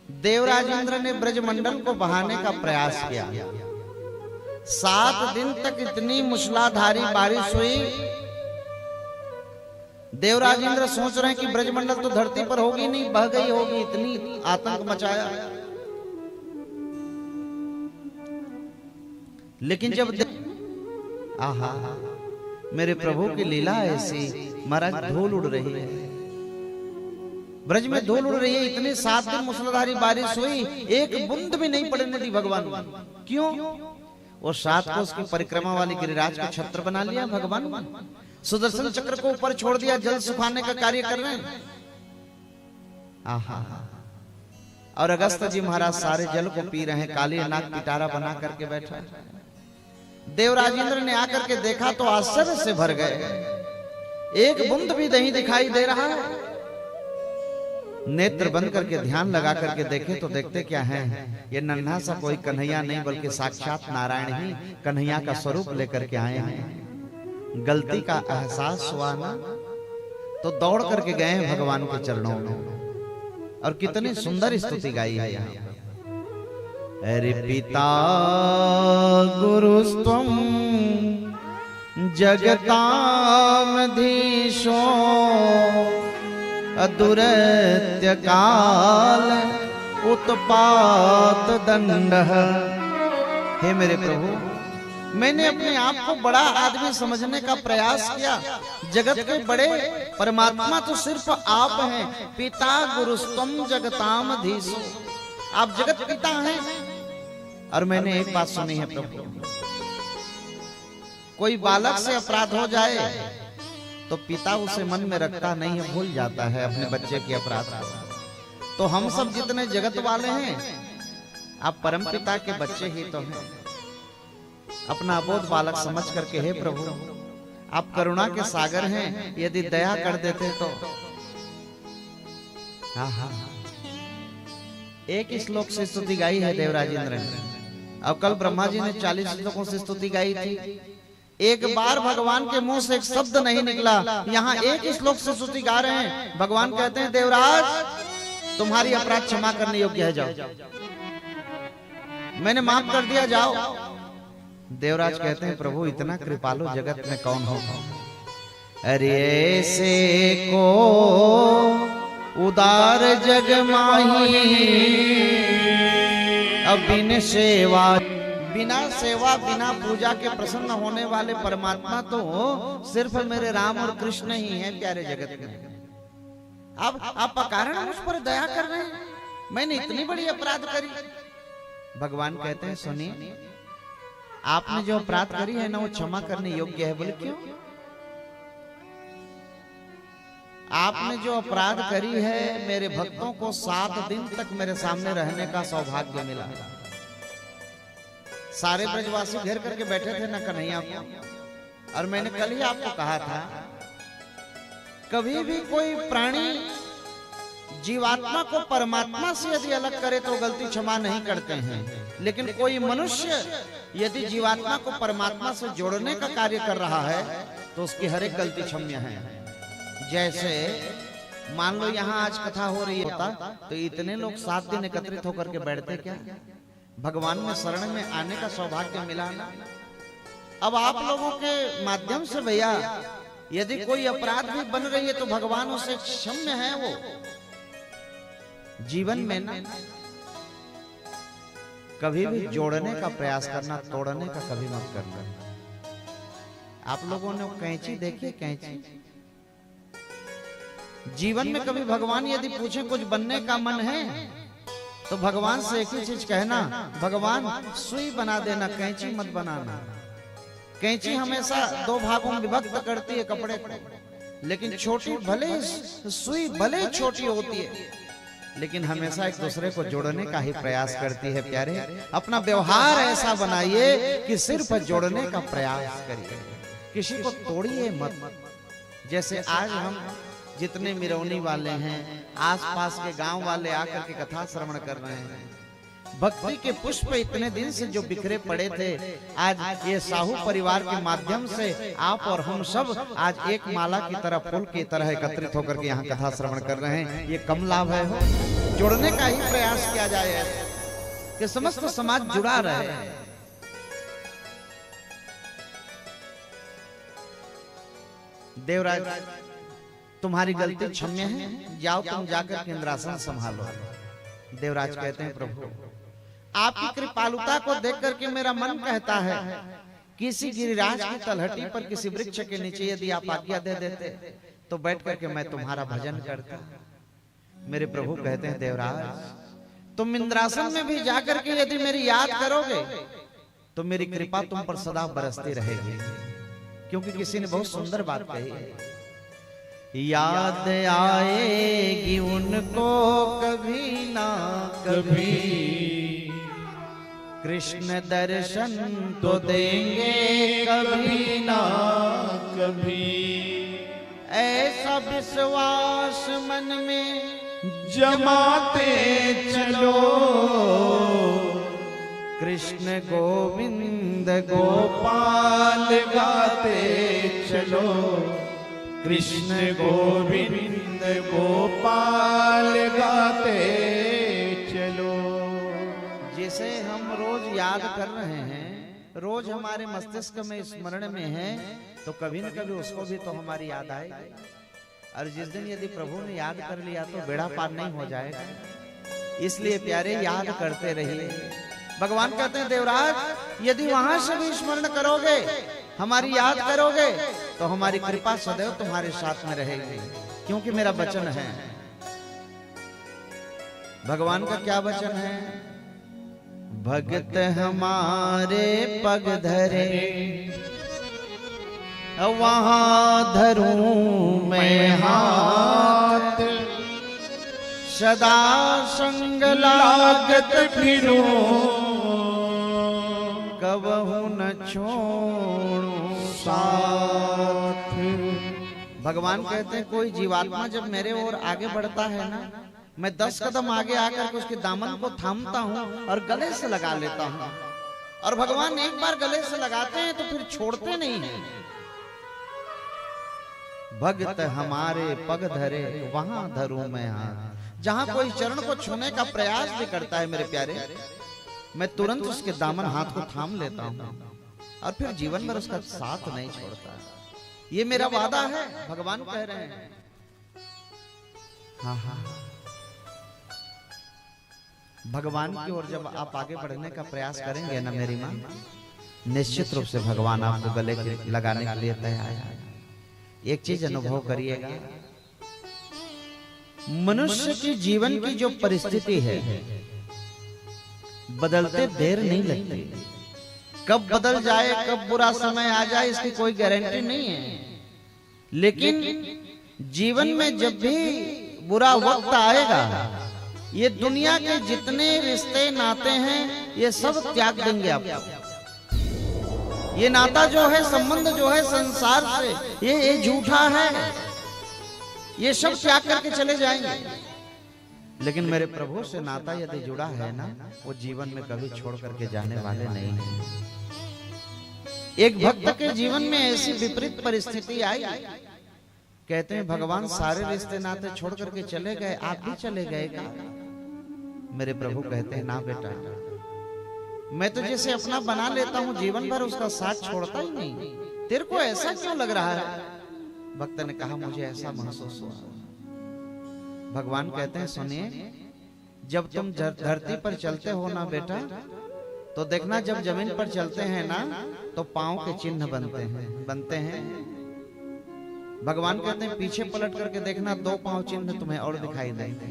देवराज इंद्र ने ब्रजमंडल को बहाने का प्रयास किया। 7 दिन तक इतनी मूसलाधारी बारिश हुई। देवराज इंद्र सोच रहे हैं कि ब्रजमंडल तो धरती पर होगी नहीं, बह गई होगी, इतनी आतंक मचाया। लेकिन जब आहा, मेरे प्रभु की लीला ऐसी, महाराज धूल उड़ रही है, ब्रज में धूल उड़ रही है। इतनी 7 दिन मूसलाधारी बारिश हुई, एक बूंद भी नहीं पड़ने दी भगवान। क्यों? वो 7 को उसकी परिक्रमा वाली गिरिराज को छत्र बना लिया भगवान। सुदर्शन चक्र को ऊपर छोड़ दिया, जल सुखाने का कार्य कर रहे हैं। आहा, और अगस्त जी महाराज सारे जल को पी रहे हैं, काली नाग पिटारा बना करके बैठा। देवराज इंद्र ने आकर के देखा तो आश्चर्य से भर गए, एक बूंद भी नहीं दिखाई दे रहा है। नेत्र बंद करके ध्यान लगा करके देखे तो देखते क्या है, ये नन्हा सा कोई कन्हैया नहीं बल्कि साक्षात नारायण ही कन्हैया का स्वरूप लेकर के आए हैं। गलती का एहसास हुआ ना तो दौड़ करके गए हैं भगवान के चरणों में, और कितनी सुंदर स्तुति गाई है यहाँ। अरे पिता गुरुस्त्वं जगतामधीशो दुरत्य काल उत्पात दंडः। हे मेरे प्रभु, मैंने अपने आप को बड़ा आदमी समझने का प्रयास किया। जगत के बड़े परमात्मा तो सिर्फ आप हैं। पिता गुरुस्त्वं जगतामधीशो, आप जगत पिता हैं। और मैंने एक बात सुनी है प्रभु, कोई बालक से अपराध हो जाए तो पिता उसे मन में रखता नहीं है, भूल जाता है अपने बच्चे के अपराध को। तो हम सब जितने जगत वाले हैं, आप परम पिता के बच्चे ही तो हैं। अपना अबोध बालक समझ करके, हे प्रभु आप करुणा के सागर हैं, यदि दया कर देते तो। एक श्लोक से स्तुति गाई है देवराज इंद्र ने, अब कल ब्रह्मा जी ने 40 श्लोकों से स्तुति गाई थी। एक बार भगवान के मुंह से एक शब्द नहीं निकला, यहाँ एक श्लोक से स्तुति गा रहे हैं। भगवान कहते हैं देवराज तुम्हारी अपराध क्षमा करने योग्य है, जाओ, मैंने माफ कर दिया, जाओ। देवराज कहते हैं प्रभु इतना कृपालु जगत में कौन होगा। अरे ऐसे को उदार जग माही, अब बिन सेवा, बिना सेवा बिना पूजा के प्रसन्न होने वाले परमात्मा तो सिर्फ मेरे राम और कृष्ण ही हैं प्यारे जगत में। अब आप अकारण मुझ पर दया कर रहे हैं, मैंने इतनी बड़ी अपराध करी। भगवान कहते हैं सुनिए, आपने जो अपराध करी है ना वो क्षमा करने योग्य है। बोले क्यों? आपने जो अपराध करी है, मेरे भक्तों को 7 दिन तक मेरे सामने रहने का सौभाग्य मिला। सारे ब्रजवासी घेर करके बैठे थे ना कन्हैया को, और मैंने कल ही आपको कहा था, कभी भी कोई प्राणी जीवात्मा को परमात्मा से यदि अलग करे तो गलती क्षमा नहीं करते हैं, लेकिन कोई मनुष्य यदि जीवात्मा को परमात्मा से जोड़ने का कार्य कर रहा है तो उसकी हर एक गलती क्षम्य है। जैसे मान लो यहाँ आज कथा हो रही होता तो इतने लोग 7 दिन एकत्रित होकर के बैठते क्या? भगवान में शरण में आने का सौभाग्य मिला ना। अब आप लोगों के माध्यम से भैया यदि कोई अपराध भी बन रही है तो भगवान उसे क्षम्य है। वो जीवन में ना कभी भी जोड़ने का प्रयास करना, तोड़ने का कभी मत करना। आप लोगों ने कैंची देखी? कैंची जीवन में कभी भगवान यदि पूछे कुछ बनने का मन है तो भगवान से एक ही चीज कहना, भगवान सुई बना देना, कैंची मत बनाना। कैंची हमेशा 2 भागों में विभक्त करती है कपड़े को, लेकिन छोटी भले सुई भले छोटी होती है लेकिन हमेशा एक दूसरे को जोड़ने का ही प्रयास करती है। प्यारे, अपना व्यवहार ऐसा बनाइए कि सिर्फ जोड़ने का प्रयास करिए, किसी को तोड़िए मत। जैसे आज हम जितने मिरौनी वाले हैं, आसपास के गांव वाले आकर के कथा श्रवण कर रहे हैं, भक्ति के पुष्प इतने दिन से जो बिखरे पड़े थे, आज ये साहू परिवार के माध्यम से आप और हम सब आज एक माला की तरह, फूल की तरह एकत्रित होकर के यहाँ कथा श्रवण कर रहे हैं। ये कम लाभ है हो, जोड़ने का ही प्रयास किया जाए कि समस्त समाज जुड़ा रहे। देवराज, तुम्हारी गलती क्षम्य है, जाओ तुम जाकर के इंद्रासन संभालो। देवराज कहते हैं, प्रभु आपकी कृपालुता को देख करके मेरा मन कहता है किसी गिरिराज की तलहटी पर किसी वृक्ष के नीचे यदि आप आज्ञा दे देते तो बैठ करके मैं तुम्हारा भजन करता। मेरे प्रभु कहते हैं, देवराज तुम इंद्रासन में भी जाकर के यदि मेरी याद करोगे तो मेरी कृपा तुम पर सदा बरसती रहेगी। क्योंकि किसी ने बहुत सुंदर बात कही है, याद आएगी उनको कभी ना कभी, कृष्ण दर्शन तो देंगे कभी ना कभी। ऐसा विश्वास मन में जमाते चलो, कृष्ण गोविंद गोपाल गाते चलो, कृष्ण गोविंद गोपाल गाते चलो। जिसे हम रोज याद कर रहे हैं, रोज हमारे मस्तिष्क में स्मरण में है, तो कभी न कभी उसको भी तो हमारी याद आएगी। और जिस दिन यदि प्रभु ने याद कर लिया तो बेड़ा पार नहीं हो जाएगा। इसलिए प्यारे याद करते रहिए। भगवान कहते हैं, देवराज यदि वहां से भी स्मरण करोगे, हमारी याद करोगे, तो हमारी कृपा सदैव तुम्हारे साथ में रहेगी। क्योंकि मेरा वचन है। भगवान का क्या वचन है? भगत हमारे पग धरे, वहां धरूं मैं हाथ, सदा संग लागत फिरूं, कबहू न छोड़ूं साथ। भगवान कहते हैं, कोई जीवात्मा जब मेरे ओर आगे बढ़ता है ना, मैं 10 कदम आगे आकर के उसके दामन को थामता हूं और गले से लगा लेता हूं। और भगवान एक बार गले से लगाते हैं तो फिर छोड़ते नहीं हैं। भगत हमारे पग धरे, वहां धरूं मैं हाथ। जहां कोई चरण को छूने का प्रयास भी करता है मेरे प्यारे, मैं तुरंत उसके दामन हाथ को थाम लेता हूं और फिर जीवन भर उसका साथ नहीं छोड़ता। ये मेरा वादा है, भगवान कह रहे हैं। हाँ हाँ, भगवान की ओर जब आप आगे बढ़ने का प्रयास करेंगे ना मेरी मां, निश्चित रूप से भगवान आपको गले लगाने के लिए तैयार है। एक चीज अनुभव करिएगा, मनुष्य की जीवन की जो परिस्थिति है बदलते देर नहीं लगती। कब बदल जाए, कब बुरा समय आ जाए, इसकी कोई गारंटी नहीं है। लेकिन जीवन में जब भी बुरा वक्त आएगा, ये दुनिया के जितने रिश्ते नाते हैं ये सब त्याग देंगे आप। ये नाता जो है, संबंध जो है संसार से, ये झूठा है, ये सब त्याग करके चले जाएंगे। लेकिन मेरे प्रभु से नाता यदि जुड़ा है ना, वो जीवन में कभी छोड़ करके जाने वाले नहीं हैं। एक भक्त के जीवन में ऐसी विपरीत परिस्थिति आई, कहते हैं भगवान सारे रिश्ते नाते छोड़ करके चले गए, आप भी चले गए क्या? मेरे प्रभु कहते हैं, ना बेटा, मैं तो जैसे अपना बना लेता हूं, जीवन भर उसका साथ छोड़ता ही नहीं। तेरे को ऐसा क्यों लग रहा है? भक्त ने कहा, मुझे ऐसा महसूस हुआ। भगवान कहते हैं, सुनिए, जब तुम धरती पर चलते हो ना बेटा, तो देखना जब जमीन पर चलते हैं ना, तो पांव के चिन्ह बनते हैं। भगवान कहते हैं, पीछे पलट करके देखना, 2 पांव चिन्ह तुम्हें और दिखाई देंगे।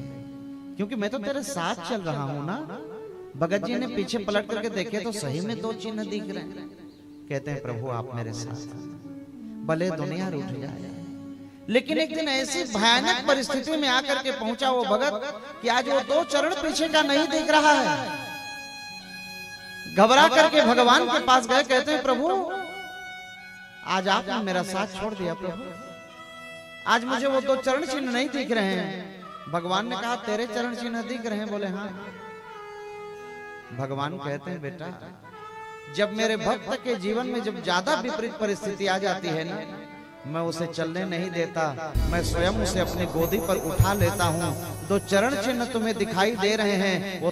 क्योंकि मैं तो तेरे साथ चल रहा हूं ना। भगत जी ने पीछे पलट करके देखे तो सही में 2 चिन्ह दिख रहे हैं। कहते हैं, प्रभु आप मेरे साथ, भले दुनिया रूठ जाए। लेकिन एक दिन ऐसी भयानक परिस्थिति में आकर के पहुंचा वो भगत कि आज वो 2 चरण पीछे का नहीं दिख रहा है। घबरा करके भगवान के पास गए, कहते हैं, प्रभु आज आपने मेरा साथ छोड़ दिया। प्रभु आज मुझे वो 2 चरण चिन्ह नहीं दिख रहे हैं। भगवान ने कहा, तेरे चरण चिन्ह दिख रहे हैं? बोले हाँ। भगवान कहते हैं बेटा, जब मेरे भक्त के जीवन में जब ज्यादा विपरीत परिस्थिति आ जाती है ना, मैं उसे चलने नहीं देता, मैं स्वयं उसे अपनी गोदी पर उठा लेता हूँ। दो चरण चिन्ह तुम्हें दिखाई दे रहे हैं, वो